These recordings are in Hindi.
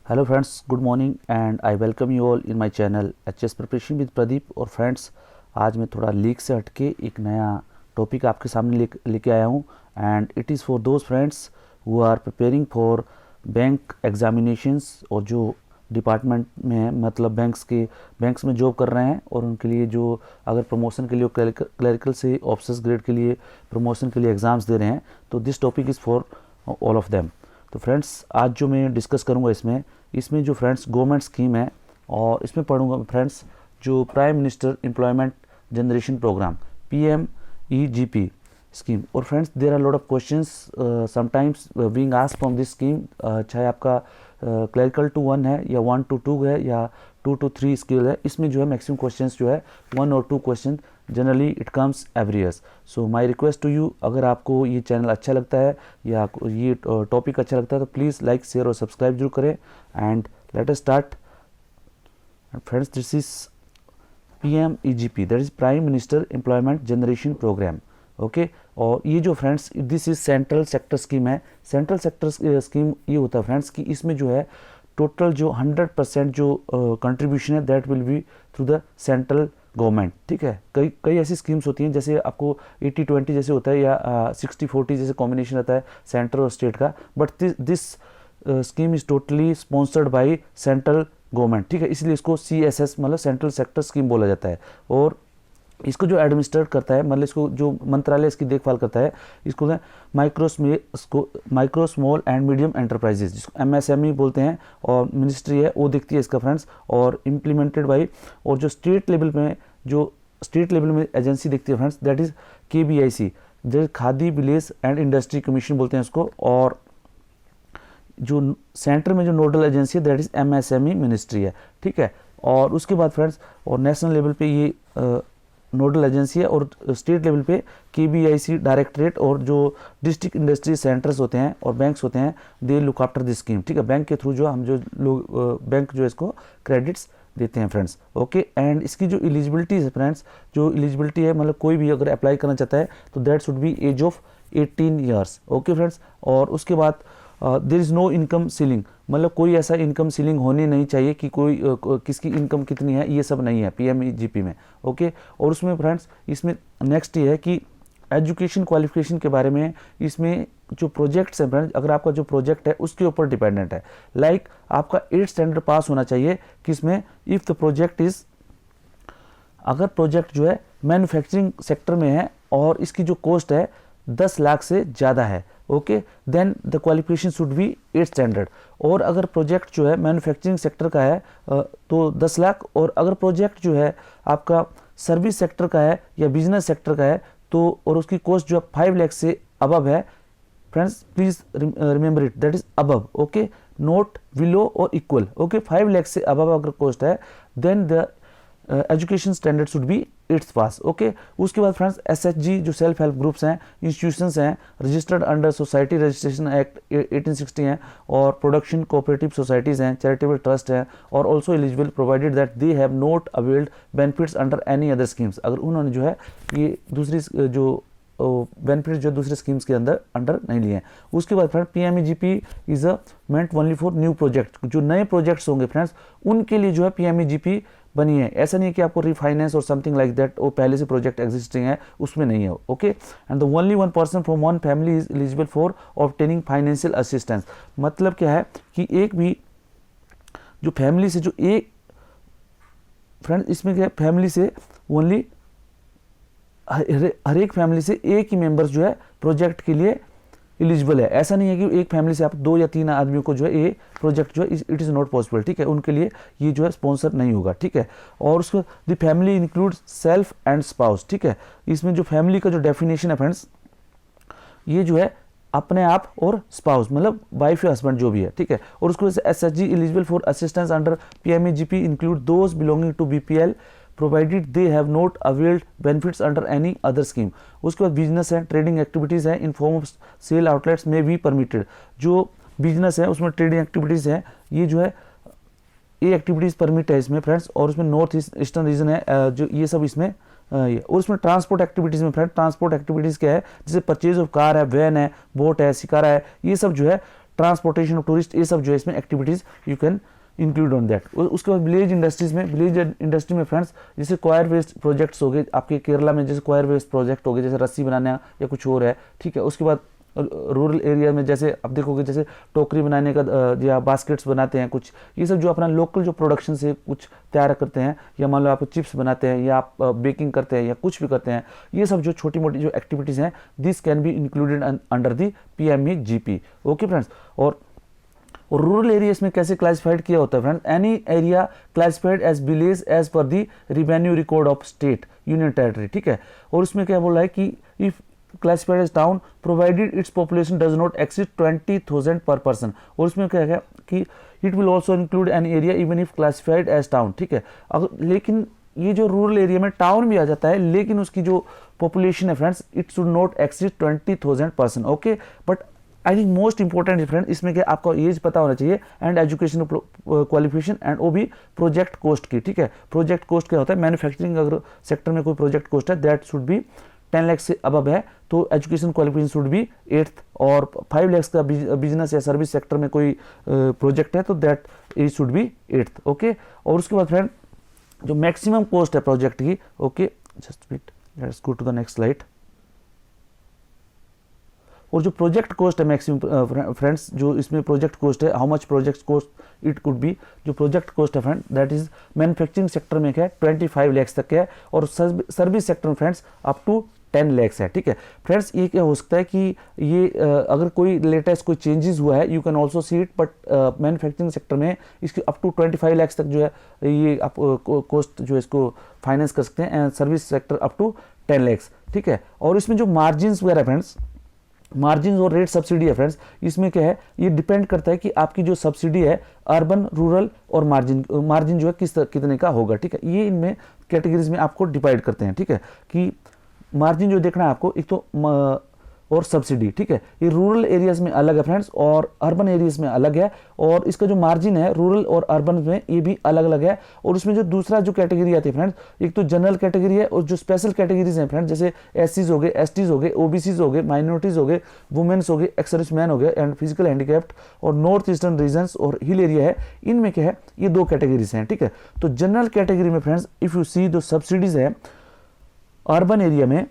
Hello friends, good morning and I welcome you all in my channel HS preparation with Pradeep. और फ्रेंड्स, आज मैं थोड़ा लीक से हटके एक नया टॉपिक आपके सामने लेके आया हूँ and it is for those friends who are preparing for bank examinations और जो डिपार्टमेंट में है, मतलब बैंक्स में जॉब कर रहे हैं और उनके लिए जो अगर प्रमोशन के लिए क्लरिकल से ऑफिसर्स ग्रेड के लिए प्रमोशन के लिए एग्ज़ाम्स दे रहे हैं, तो this topic is for all of them. तो फ्रेंड्स, आज जो मैं डिस्कस करूंगा इसमें जो फ्रेंड्स गवर्नमेंट स्कीम है और इसमें पढ़ूंगा फ्रेंड्स जो prime minister employment generation programme PMEGP scheme. और friends, there are lot of questions sometimes being asked from this scheme, चाहे आपका क्लरिकल टू 1 है या 1 to 2 है या 2 to 3 स्किल है, इसमें जो है मैक्सिमम क्वेश्चंस जो है 1 or 2 question generally it comes every year. So my request to you, अगर आपको ये चैनल अच्छा लगता है या ये टॉपिक अच्छा लगता है तो प्लीज़ लाइक शेयर और सब्सक्राइब जरूर करें and let us start. Friends, this is PMEGP, that is prime minister employment generation programme. Okay, और ये जो friends this is central sector scheme है। सेंट्रल सेक्टर स्कीम ये होता है फ्रेंड्स कि इसमें जो है टोटल जो 100% जो कंट्रीब्यूशन है that will B through the central government. ठीक है, कई ऐसी स्कीम्स होती हैं जैसे आपको 80-20 जैसे होता है या 60-40 जैसे कॉम्बिनेशन रहता है सेंट्रल और स्टेट का, but this scheme is totally sponsored by central government. ठीक है, इसलिए इसको CSS मतलब सेंट्रल सेक्टर स्कीम बोला जाता है। और इसको जो एडमिनिस्ट्रेट करता है, मतलब इसको जो मंत्रालय इसकी देखभाल करता है, इसको micro small and medium enterprises, जिसको MSME बोलते हैं, और मिनिस्ट्री है वो देखती है इसका फ्रेंड्स, और इम्प्लीमेंटेड बाई, और जो स्टेट लेवल में एजेंसी देखती है फ्रेंड्स दैट इज KBIC, जो Khadi village and industry commission बोलते हैं इसको। और जो सेंटर में जो नोडल एजेंसी है दैट इज MSME मिनिस्ट्री है। ठीक है, और उसके बाद फ्रेंड्स और नेशनल लेवल पे ये नोडल एजेंसी है, और स्टेट लेवल पे KBIC डायरेक्टरेट, और जो डिस्ट्रिक्ट इंडस्ट्री सेंटर्स होते हैं और बैंक्स होते हैं they look after this scheme. ठीक है, बैंक के थ्रू जो हम जो लोग बैंक जो इसको क्रेडिट्स देते हैं फ्रेंड्स। ओके, एंड इसकी जो एलिजिबिलिटी है फ्रेंड्स, जो एलिजिबिलिटी है मतलब कोई भी अगर अप्लाई करना चाहता है तो that should be age of 18 years. Okay friends, और उसके बाद there is no income ceiling, मतलब कोई ऐसा इनकम सीलिंग होनी नहीं चाहिए कि कोई किसकी इनकम कितनी है, ये सब नहीं है PMEGP में। ओके, और उसमें फ्रेंड्स इसमें नेक्स्ट ये है कि एजुकेशन क्वालिफिकेशन के बारे में इसमें जो प्रोजेक्ट्स हैं फ्रेंड्स, अगर आपका जो प्रोजेक्ट है उसके ऊपर डिपेंडेंट है। लाइक आपका 8th स्टैंडर्ड पास होना चाहिए किसमें, इफ़ द प्रोजेक्ट इज़, अगर प्रोजेक्ट जो है मैन्युफैक्चरिंग सेक्टर में है और इसकी जो कॉस्ट है 10 लाख से ज़्यादा है, okay, then the qualification should be 8th standard. और अगर प्रोजेक्ट जो है मैन्युफैक्चरिंग सेक्टर का है तो 10 लाख, और अगर प्रोजेक्ट जो है आपका सर्विस सेक्टर का है या बिजनेस सेक्टर का है तो, और उसकी कॉस्ट जो है 5 लाख से अबव है friends, please remember it, that is above. Okay, not below और इक्वल। ओके, 5 लाख से अबव अगर कॉस्ट है then the education standard should be 8th pass. Okay, उसके बाद फ्रेंड्स SHG जो सेल्फ हेल्प ग्रुप्स हैं, इंस्टीट्यूशंस हैं registered under society registration act 1860 हैं, और प्रोडक्शन कोऑपरेटिव सोसाइटीज़ हैं, चैरिटेबल ट्रस्ट हैं, और also eligible provided that they have not availed benefits under any other schemes. अगर उन्होंने जो है ये दूसरी जो बेनिफिट जो दूसरे स्कीम्स के अंडर नहीं लिए हैं। उसके बाद friend PMEGP is a meant only for new project, जो नए प्रोजेक्ट्स होंगे फ्रेंड्स उनके लिए जो है PMEGP बनी है। ऐसा नहीं है कि आपको रिफाइनेंस और समथिंग लाइक दैट वो पहले से प्रोजेक्ट एग्जिस्टिंग है उसमें नहीं है। Okay, and the only 1 person from 1 family is eligible for obtaining financial assistance. मतलब क्या है कि एक भी जो फैमिली से जो एक फ्रेंड्स, इसमें क्या है फैमिली से ओनली हर एक फैमिली से एक ही मेंबर जो है प्रोजेक्ट के लिए एलिजिबल है। ऐसा नहीं है कि एक फैमिली से आप 2 या 3 आदमियों को जो है ये प्रोजेक्ट जो है इट इज़ नॉट पॉसिबल। ठीक है, उनके लिए ये जो है स्पॉन्सर नहीं होगा। ठीक है, और उसको the family includes self and spouse. ठीक है, इसमें जो फैमिली का जो डेफिनेशन है फ्रेंड्स, ये जो है अपने आप और स्पाउस मतलब वाइफ या हस्बैंड जो भी है। ठीक है, और उसको SHG eligible for assistance under PMEGP include those belonging to BPL provided they have not availed benefits under any other scheme. उसके बाद बिजनेस है, ट्रेडिंग एक्टिविटीज़ है in form of sale outlets में भी परमिटेड। जो बिजनेस है उसमें ट्रेडिंग एक्टिविटीज़ है, ये जो है ये एक्टिविटीज़ परमिट है इसमें फ्रेंड्स, और उसमें नॉर्थ ईस्टर्न रीजन है जो ये सब इसमें ये। और उसमें ट्रांसपोर्ट एक्टिविटीज़ में फ्रेंड ट्रांसपोर्ट एक्टिविटीज़ क्या है, जैसे परचेज ऑफ कार है, वैन है, बोट है, शिकारा है, ये सब जो है ट्रांसपोर्टेशन ऑफ टूरिस्ट, ये सब जो है इसमें activities you can include on that. उसके बाद विलेज इंडस्ट्रीज में, विलेज इंडस्ट्री में फ्रेंड्स जैसे क्वायर वेस्ट प्रोजेक्ट्स हो गए आपके केरला में, जैसे क्वायर वेस्ट प्रोजेक्ट हो गए, जैसे रस्सी बनाना या कुछ और है, ठीक है। उसके बाद रूरल एरिया में जैसे आप देखोगे जैसे टोकरी बनाने का या बास्केट्स बनाते हैं कुछ, ये सब जो अपना लोकल जो प्रोडक्शन से कुछ तैयार करते हैं, या मान लो आप चिप्स बनाते हैं या आप बेकिंग करते हैं या कुछ भी करते हैं, ये सब जो छोटी मोटी जो एक्टिविटीज़ हैं this can be included under the PMEGP। Okay friends. और रूरल एरियाज में कैसे क्लासिफाइड किया होता है friend, any area classified as village as per the revenue record of state union territory, ठीक है। और उसमें क्या बोल रहा है कि if classified as town provided its population does not exceed 20,000 पर पर्सन। और उसमें क्या है कि it will also include an area even if classified as town, ठीक है। अगर लेकिन ये जो रूरल एरिया में टाउन भी आ जाता है, लेकिन उसकी जो पॉपुलेशन है friends it should not exceed 20,000 person. Okay, but I think most important friend इसमें क्या आपको एज पता होना चाहिए एंड एजुकेशन क्वालिफिकेशन एंड वो भी प्रोजेक्ट कॉस्ट की, ठीक है। प्रोजेक्ट कॉस्ट क्या होता है, मैन्युफैक्चरिंग अगर सेक्टर में कोई प्रोजेक्ट कॉस्ट है दैट शुड बी 10 लाख से अबव है तो education qualification should be 8th, और 5 लाख का बिजनेस या सर्विस सेक्टर में कोई प्रोजेक्ट है तो that age should be 8th। Okay, और उसके बाद फ्रेंड जो मैक्सिमम कॉस्ट है प्रोजेक्ट की, okay just wait, let's go to the next slide. और जो प्रोजेक्ट कॉस्ट है मैक्सिमम फ्रेंड्स, जो इसमें प्रोजेक्ट कॉस्ट है, how much project cost it could be, जो प्रोजेक्ट कॉस्ट है friend that is manufacturing sector में क्या है 25 लाख तक है, और सर्विस सेक्टर में फ्रेंड्स अप टू 10 लाख है, ठीक है। फ्रेंड्स ये क्या हो सकता है कि ये अगर कोई लेटेस्ट कोई चेंजेस हुआ है you can also see it, but manufacturing sector में इसकी अप टू 25 लाख तक जो है ये आप कॉस्ट जो है इसको फाइनेंस कर सकते हैं, and service sector up to 10 lakh, ठीक है। और इसमें जो मार्जिन्स वगैरह फ्रेंड्स, मार्जिन और रेट सब्सिडी है फ्रेंड्स, इसमें क्या है ये डिपेंड करता है कि आपकी जो सब्सिडी है अर्बन, रूरल और मार्जिन जो है कितने का होगा, ठीक है। ये इनमें कैटेगरीज में आपको डिवाइड करते हैं, ठीक है, कि मार्जिन जो देखना है आपको एक तो और सब्सिडी, ठीक है। ये रूरल एरियाज में अलग है फ्रेंड्स और अर्बन एरियाज में अलग है, और इसका जो मार्जिन है रूरल और अर्बन में ये भी अलग अलग है। और उसमें जो दूसरा जो कैटेगरी आती है फ्रेंड्स, एक तो जनरल कैटेगरी है और जो स्पेशल कैटेगरीज हैं फ्रेंड्स, जैसे SCs हो गए, STs हो गए, OBCs हो गए, माइनॉरिटीज हो गए, वुमेन्स हो गए, एक्स सर्विसमैन हो गए एंड फिजिकल हैंडीकैप्ड, और नॉर्थ ईस्टर्न रीजन्स और हिल एरिया है, इनमें क्या है ये 2 कैटेगरीज हैं, ठीक है। तो जनरल कैटेगरी में फ्रेंड्स इफ यू सी जो सब्सिडीज है अर्बन एरिया में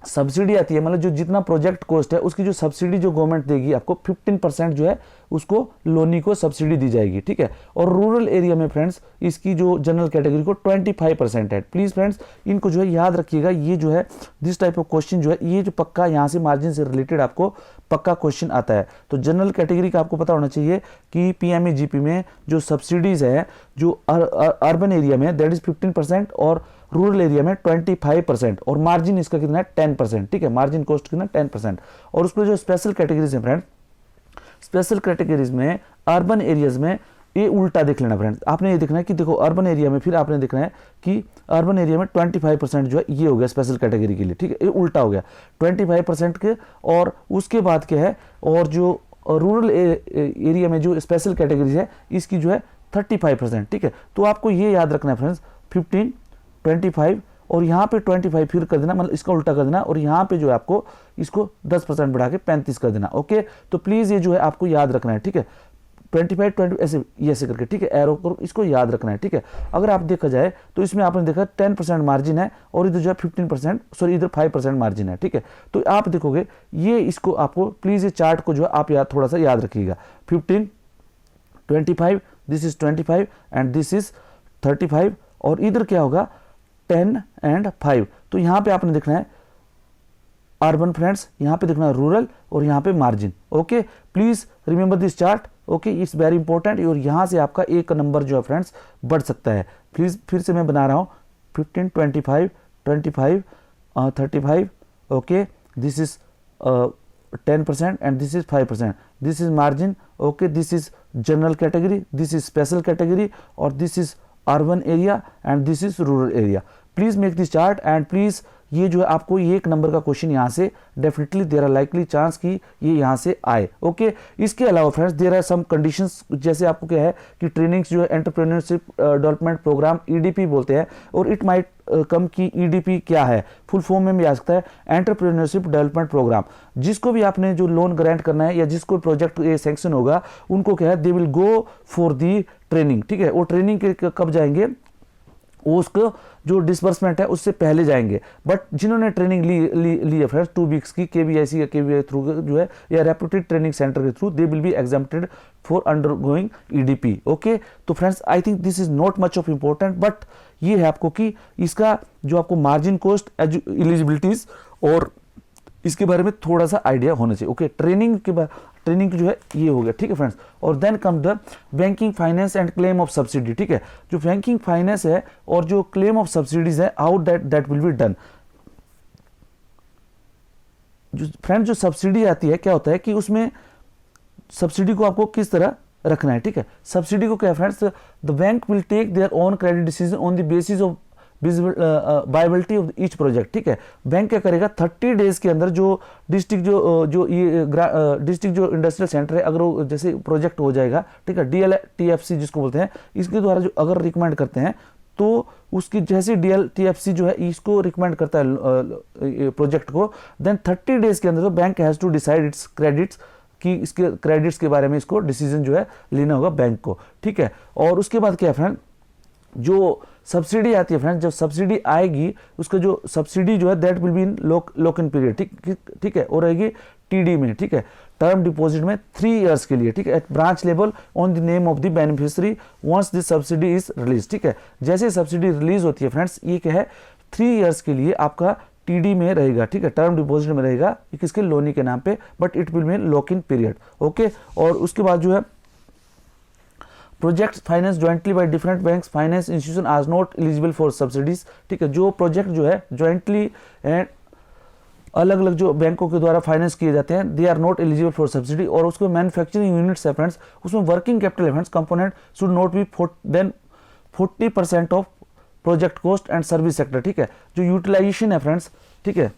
सब्सिडी आती है, मतलब जो जितना प्रोजेक्ट कॉस्ट है उसकी जो सब्सिडी जो गवर्नमेंट देगी आपको 15% जो है उसको लोनी को सब्सिडी दी जाएगी, ठीक है। और रूरल एरिया में फ्रेंड्स इसकी जो जनरल कैटेगरी को 25% है। प्लीज फ्रेंड्स इनको जो है याद रखिएगा, ये जो है दिस टाइप ऑफ क्वेश्चन जो है ये जो पक्का यहाँ से मार्जिन से रिलेटेड आपको पक्का क्वेश्चन आता है। तो जनरल कैटेगरी का आपको पता होना चाहिए कि PMEGP में जो सब्सिडीज है जो अर्बन एरिया में दैट इज 15% और रूरल एरिया में 25%, और मार्जिन इसका कितना है 10%, ठीक है। मार्जिन कॉस्ट कितना 10%। और उसमें जो स्पेशल कैटेगरीज है फ्रेंड, स्पेशल कैटेगरीज में अर्बन एरियाज में ये उल्टा देख लेना फ्रेंड्स, आपने ये देखना है कि देखो अर्बन एरिया में फिर आपने देखना है कि अर्बन एरिया में 25% जो है ये हो गया स्पेशल कैटेगरी के लिए, ठीक है। ये उल्टा हो गया 25% के, और उसके बाद क्या है, और जो रूरल एरिया में जो स्पेशल कैटेगरीज है इसकी जो है 35%, ठीक है। तो आपको ये याद रखना है फ्रेंड्स 15, 25 और यहाँ पे 25 फिर कर देना, मतलब इसका उल्टा कर देना, और यहाँ पे जो है आपको इसको 10% बढ़ा के 35 कर देना। ओके, तो प्लीज ये जो है आपको याद रखना है, ठीक है। 25, 20 ऐसे ये ऐसे करके, ठीक है, एरो करो, इसको याद रखना है, ठीक है। अगर आप देखा जाए तो इसमें आपने देखा 10% मार्जिन है और इधर जो है 15%, सॉरी इधर 5% मार्जिन है, ठीक है। तो आप देखोगे ये इसको आपको प्लीज ये चार्ट को जो है आप याद थोड़ा सा याद रखिएगा। 15, 25, this is 25 and this is 35, और इधर क्या होगा 10 एंड 5। तो यहाँ पे आपने देखना है अर्बन फ्रेंड्स, यहाँ पे देखना है रूरल, और यहाँ पे margin. Okay, please remember this chart, okay, it's very important. और यहाँ से आपका एक नंबर जो है फ्रेंड्स बढ़ सकता है। प्लीज फिर से मैं बना रहा हूँ 15, 25, 25, 35, okay, this is 10% and this is 5%, this is margin, okay, this is general category, this is special category, और this is urban area and this is rural area. Please make this chart and please ये जो है आपको ये 1 नंबर का क्वेश्चन यहाँ से definitely there are likely chance कि ये यहाँ से आए। ओके, इसके अलावा friends there are some conditions, जैसे आपको क्या है कि ट्रेनिंग्स जो है एंटरप्रेन्योरशिप डेवलपमेंट प्रोग्राम ईडीपी बोलते हैं, और इट माइट कम की ईडीपी क्या है, फुल फॉर्म में भी आ सकता है एंटरप्रेन्योरशिप डेवलपमेंट प्रोग्राम। जिसको भी आपने जो लोन ग्रांट करना है या जिसको प्रोजेक्ट ये सैंक्शन होगा उनको क्या है they will go for the training, ठीक है। वो ट्रेनिंग के कब जाएंगे, वो उसको जो डिसबर्समेंट है उससे पहले जाएंगे। बट जिन्होंने ट्रेनिंग ली है फ्रेंड्स 2 वीक्स की केवीआईसी या केवीआई थ्रू जो है या रेप्यूटेड ट्रेनिंग सेंटर के through, they will be exempted for undergoing EDP. Okay, तो friends I think this is not much of important, but ये है आपको कि इसका जो आपको मार्जिन कॉस्ट, एलिजिबिलिटीज और इसके बारे में थोड़ा सा आइडिया होना चाहिए। ओके, ट्रेनिंग जो है ये हो गया, ठीक है फ्रेंड्स। और then come the banking finance and claim of subsidy, ठीक है। जो बैंकिंग फाइनेंस है और जो क्लेम ऑफ सब्सिडीज है, how that will be done. जो फ्रेंड्स जो सब्सिडी आती है, क्या होता है कि उसमें सब्सिडी को आपको किस तरह रखना है, ठीक है। सब्सिडी को क्या friends, the bank will take their own credit decision on the basis of viability of each project, ठीक है। बैंक क्या करेगा 30 डेज के अंदर जो डिस्ट्रिक्ट डिस्ट्रिक्ट जो इंडस्ट्रियल सेंटर है, अगर वो जैसे प्रोजेक्ट हो जाएगा, ठीक है, DLTFC जिसको बोलते हैं, इसके द्वारा जो अगर रिकमेंड करते हैं तो उसकी जैसे DLTFC जो है इसको रिकमेंड करता है प्रोजेक्ट को, देन 30 डेज के अंदर तो bank has to decide its credits कि इसके क्रेडिट्स के बारे में इसको डिसीजन जो है लेना होगा बैंक को, ठीक है। और उसके बाद क्या है फ्रेंड, जो सब्सिडी आती है फ्रेंड्स, जब सब्सिडी आएगी उसका जो सब्सिडी जो है that will be in lock in period, ठीक है, और रहेगी TD में, ठीक है, टर्म डिपॉजिट में 3 इयर्स के लिए, ठीक है, at branch level on the name of the beneficiary once this subsidy is release, ठीक है। जैसे सब्सिडी रिलीज होती है फ्रेंड्स, ये क्या है 3 इयर्स के लिए आपका TD में रहेगा, ठीक है, टर्म डिपॉजिट में रहेगा, किसके लोनी के नाम पे, but it will be lock in period. Okay, और उसके बाद जो है project finance jointly by different banks finance institution are not eligible for subsidies, ठीक है। जो प्रोजेक्ट जो है ज्वाइंटली एंड अलग अलग जो बैंकों के द्वारा फाइनेंस किए जाते हैं, they are not eligible for subsidy. और उसको मैन्युफैक्चरिंग यूनिट्स है फ्रेंड्स, उसमें working capital friends component should not be than 40% of project cost and service sector, ठीक है। जो यूटिलाइजेशन है फ्रेंड्स, ठीक है,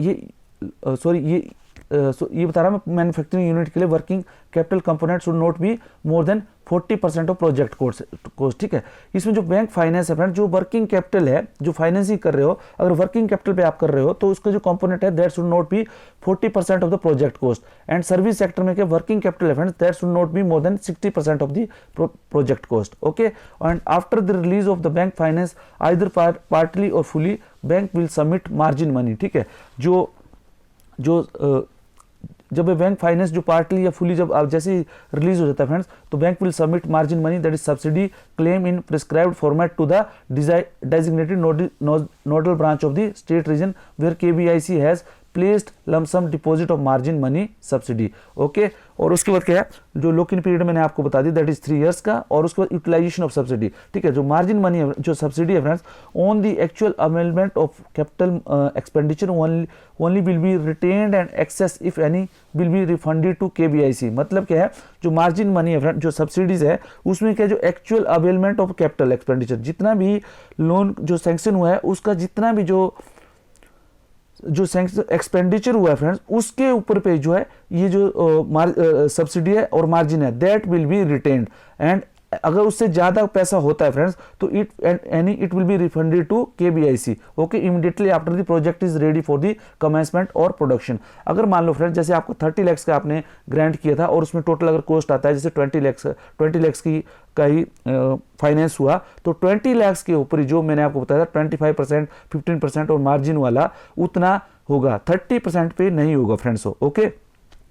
ये ये बता रहा हूं मैं, मैन्युफैक्चरिंग यूनिट के लिए working capital component should not be more then 40% of project cost, ठीक है। इसमें जो बैंक फाइनेंस है फ्रेंड, जो वर्किंग कैपिटल है, जो फाइनेंसिंग कर रहे हो, अगर वर्किंग कैपिटल पे आप कर रहे हो तो उसका जो कंपोनेंट है that should not be 40% of the project cost. And service sector में क्या वर्किंग कैपिटल है friends, that should not be more than 60% of the project cost. Okay, and after the release of the bank finance either partly or fully bank will submit margin money, ठीक है। जब बैंक फाइनेंस जो पार्टली या फुली जब आप जैसे रिलीज हो जाता है फ्रेंड्स, तो bank will submit margin money that is subsidy claim in prescribed format to the designated nodal branch of the state region where KBIC has placed lump sum deposit of margin money subsidy। Okay, और उसके बाद क्या है, जो लॉक इन पीरियड मैंने आपको बता दी दैट इज 3 इयर्स का, और उसके बाद यूटिलाइजेशन ऑफ सब्सिडी, ठीक है। जो मार्जिन मनी है, जो सब्सिडी है friends, on the actual availment of capital expenditure only will be retained and excess if any will be refunded to KBIC। मतलब क्या है, जो मार्जिन मनी है फ्रेंड, जो सब्सिडीज है, उसमें क्या जो actual availment of capital expenditure, जितना भी लोन जो सैंक्शन हुआ है उसका जितना भी जो एक्सपेंडिचर हुआ है फ्रेंड्स, उसके ऊपर पे जो है ये जो सब्सिडी है और मार्जिन है that will be retained. And अगर उससे ज्यादा पैसा होता है फ्रेंड्स तो it will be refunded to KBIC। Okay, immediately after the project is ready for the commencement और प्रोडक्शन। अगर मान लो फ्रेंड्स जैसे आपको 30 लाख का आपने ग्रांट किया था और उसमें टोटल अगर कॉस्ट आता है जैसे 20 लाख का ही फाइनेंस हुआ, तो 20 लाख के ऊपर जो मैंने आपको बताया 25%, 15% और मार्जिन वाला उतना होगा, 30% पे नहीं होगा friends. Okay,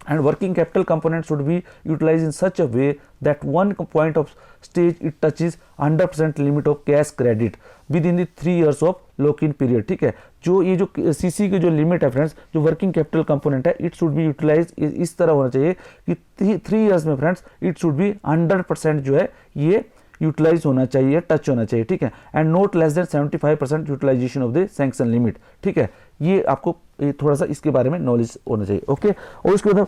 and working capital component should be utilized in such a way that one point of stage it touches 100% limit of cash credit within the 3 years of lock-in period, ठीक है। जो ये जो CC की जो लिमिट है फ्रेंड्स, जो वर्किंग कैपिटल कंपोनेंट है, इट शुड बी यूटिलाइज इस तरह होना चाहिए कि 3 इयर्स में फ्रेंड्स इट शुड बी 100% जो है ये यूटिलाइज होना चाहिए, टच होना चाहिए, ठीक है। And not less than 75% utilisation of the sanction limit, ठीक है। ये आपको थोड़ा सा इसके बारे में नॉलेज होना चाहिए। ओके, और उसके बाद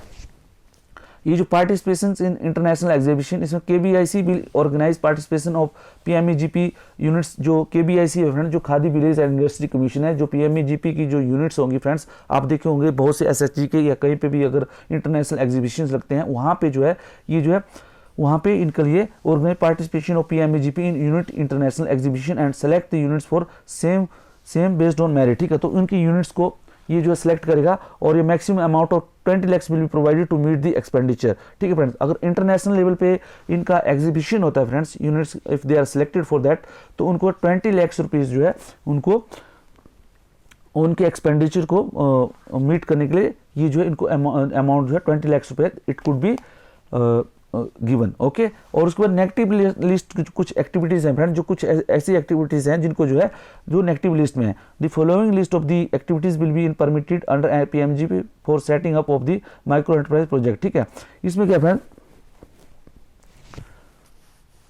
ये जो पार्टिसिपेशन इन इंटरनेशनल एग्जीबिशन, इसमें KBIC will organise participation of PMEGP units. जो KBIC है फ्रेंड्स, जो Khadi village and industry commission है, जो PMEGP की जो यूनिट्स होंगी फ्रेंड्स, आप देखे होंगे बहुत से SHG के या कहीं पे भी अगर इंटरनेशनल एग्जीबिशन लगते हैं, वहाँ पे जो है ये जो है वहाँ पे इनके लिए organise participation of PMEGP in unit international exhibition and select the units for same based on merit. ठीक है, तो उनकी यूनिट्स को ये जो है सिलेक्ट करेगा और ये maximum amount of 20 lakhs will be provided to meet the expenditure. ठीक है फ्रेंड्स, अगर इंटरनेशनल लेवल पे इनका एग्जीबिशन होता है friends, units if they are selected for that, तो उनको 20 lakhs रुपीज जो है उनको उनके एक्सपेंडिचर को मीट करने के लिए ये जो है इनको अमाउंट जो है 20 lakhs रुपए it could be given. Okay, और उसके बाद नेगेटिव लिस्ट कुछ एक्टिविटीज हैं फ्रेंड, जो कुछ ऐसी एक्टिविटीज हैं जिनको जो है जो नेगेटिव लिस्ट में है। The following list of the activities will be in permitted under PMGP for setting up of the micro enterprise project. ठीक है, इसमें क्या फ्रेंड,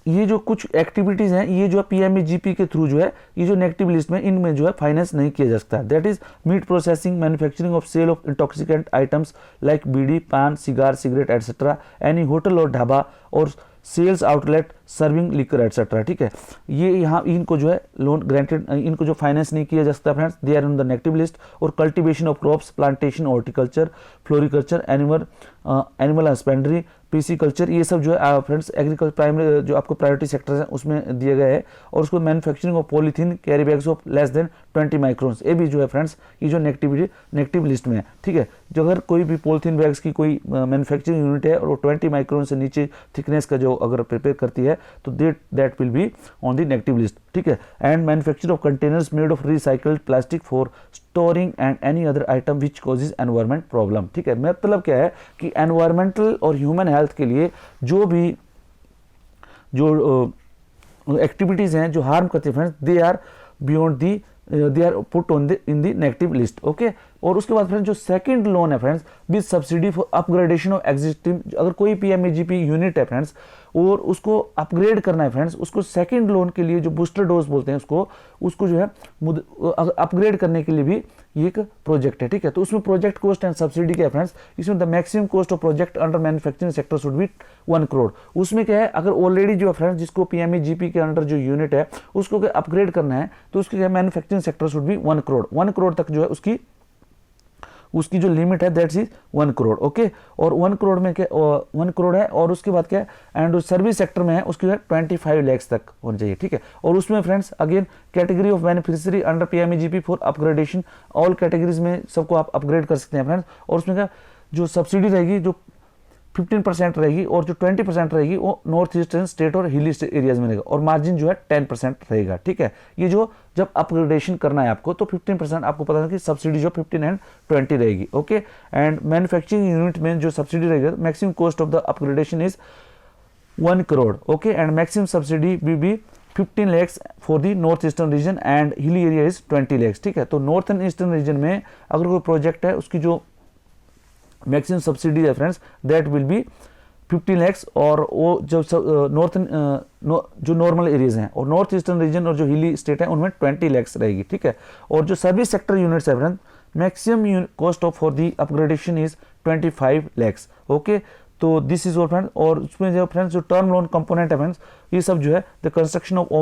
ये जो कुछ एक्टिविटीज हैं ये जो PMEGP के थ्रू जो है ये जो नेगेटिव लिस्ट में इनमें जो है फाइनेंस नहीं किया जा सकता। That is meat processing, manufacturing of sale of intoxicant items like bidi, paan, cigar, cigarette etcetera, any hotel or dhaba or sales outlet serving liquor etcetera. ठीक है, ये यहाँ इनको जो है लोन ग्रांटेड, इनको जो फाइनेंस नहीं किया जा सकता friends, they are on the negative list. और cultivation of crops, plantation, horticulture, floriculture, animal husbandry, PC culture, ये सब जो है फ्रेंड्स एग्रीकल्चर प्राइमरी जो आपको प्रायोरिटी सेक्टर है उसमें दिया गया है। और उसको manufacturing of polythene carry bags of less than 20 microns, ये भी जो है फ्रेंड्स ये जो नेगेटिव लिस्ट में है। ठीक है, जो अगर कोई भी पॉलीथीन बैग्स की कोई मैन्युफैक्चरिंग यूनिट है और वो 20 माइक्रोन से नीचे थिकनेस का जो अगर प्रिपेयर करती है तो that will be on the negative list. ठीक है, and manufacture of containers made of recycled plastic for storing and any other item which causes environment problem. ठीक है, मतलब क्या है कि एनवायरमेंटल और ह्यूमन हेल्थ के लिए जो भी जो एक्टिविटीज हैं जो हार्म करती है friends, they are beyond the, they are put on the in the negative list. Okay, और उसके बाद फ्रेंड्स जो सेकंड लोन है friends with subsidy for upgradation of existing, अगर कोई PMEGP यूनिट है फ्रेंड्स और उसको अपग्रेड करना है फ्रेंड्स, उसको सेकंड लोन के लिए जो बूस्टर डोज बोलते हैं उसको जो है अपग्रेड करने के लिए भी ये एक प्रोजेक्ट है। ठीक है, तो उसमें प्रोजेक्ट कॉस्ट एंड सब्सिडी क्या है फ्रेंड्स, इसमें the maximum cost of project under manufacturing sector should be 1 crore। उसमें क्या है, अगर ऑलरेडी जो है फ्रेंड्स जिसको PMEGP के अंडर जो यूनिट है उसको अपग्रेड करना है तो उसके क्या manufacturing sector should be 1 crore। 1 crore तक जो है उसकी जो लिमिट है दैट्स इज 1 crore। ओके, और 1 crore में क्या 1 crore है, और उसके बाद क्या है एंड सर्विस सेक्टर में है उसकी 25 lakhs तक होनी चाहिए। ठीक है, और उसमें friends again category of beneficiary under PMEGP for upgradation, all categories में सबको आप अपग्रेड कर सकते हैं फ्रेंड्स। और उसमें क्या जो सब्सिडी रहेगी जो 15% रहेगी और जो 20% रहेगी वो नॉर्थ ईस्टर्न स्टेट और हिली एरियाज में रहेगा, और मार्जिन जो है 10% रहेगा। ठीक है, ये जो जब अपग्रेडेशन करना है आपको तो 15% आपको पता है कि सब्सिडी जो 15 एंड 20 रहेगी। ओके, एंड मैन्युफैक्चरिंग यूनिट में जो सब्सिडी रहेगा maximum cost of the upgradation is 1 crore। Okay, and maximum subsidy will be 15 lakhs for the north eastern region and hilly area is 20 lakhs। ठीक है, तो नॉर्थन ईस्टर्न रीजन में अगर कोई प्रोजेक्ट है उसकी जो मैक्सिमम सब्सिडी है friends that will B 50 lakhs, और वो जब जो नॉर्मल एरियाज हैं और नॉर्थ ईस्टर्न रीजन और जो हिली स्टेट है उनमें 20 lakhs रहेगी। ठीक है, और जो सर्विस सेक्टर यूनिट्स है friends maximum cost of for the upgradation is 25 lakhs। Okay, तो दिस इज ऑल फ्रेंड्स। और उसमें जो फ्रेंड्स जो टर्म लोन कंपोनेंट है फ्रेंड्स ये सब जो है the construction of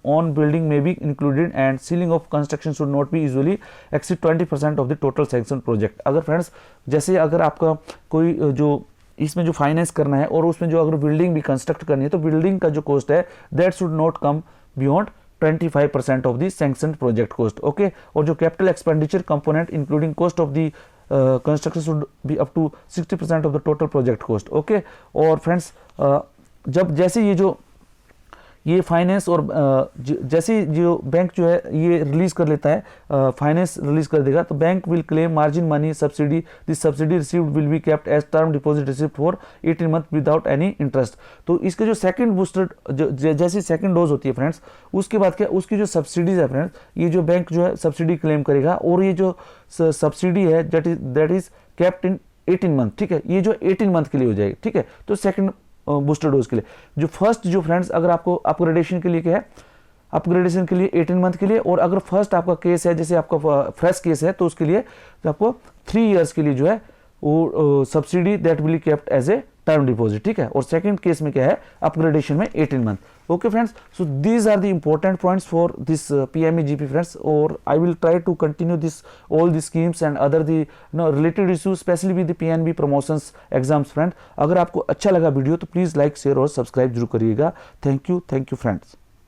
on building में be included and ceiling of construction should not be usually exceed 20% of the total sanction project. अगर फ्रेंड्स जैसे अगर आपका कोई जो इसमें जो फाइनेंस करना है और उसमें जो अगर बिल्डिंग भी कंस्ट्रक्ट करनी है तो बिल्डिंग का जो कॉस्ट है that should not come beyond 25% of the sanction project cost. Okay, और जो capital expenditure component including cost of the construction should be up to 60% of the total project cost. Okay, और फ्रेंड्स जब जैसे ये फाइनेंस और जैसे जो बैंक जो है ये रिलीज कर लेता है फाइनेंस रिलीज कर देगा तो bank will claim margin money subsidy, this subsidy received will be kept as term deposit received for 18 months without any interest. तो इसके जो सेकंड बूस्टर जैसी सेकंड डोज होती है फ्रेंड्स उसके बाद क्या उसकी जो सब्सिडीज है फ्रेंड्स ये जो बैंक जो है सब्सिडी क्लेम करेगा, और ये जो सब्सिडी है that is kept in 18 months। ठीक है, ये जो 18 month के लिए हो जाएगी। ठीक है, तो सेकंड बूस्टर डोज के लिए जो फर्स्ट जो फ्रेंड्स अगर आपको अपग्रेडेशन के लिए क्या है अपग्रेडेशन के लिए 18 month के लिए, और अगर फर्स्ट आपका केस है जैसे आपका फ्रेश केस है तो उसके लिए तो आपको 3 years के लिए जो है वो subsidy that will be kept as a term deposit, ठीक है। और सेकंड केस में क्या है, अपग्रेडेशन में 18 month. Okay friends, so these are the important points for this PMEGP friends, और I will try to continue this all the schemes and other the related issues specially with the PNB promotions exams friend. अगर आपको अच्छा लगा वीडियो तो प्लीज लाइक, शेयर और सब्सक्राइब जरूर करिएगा। Thank you friends.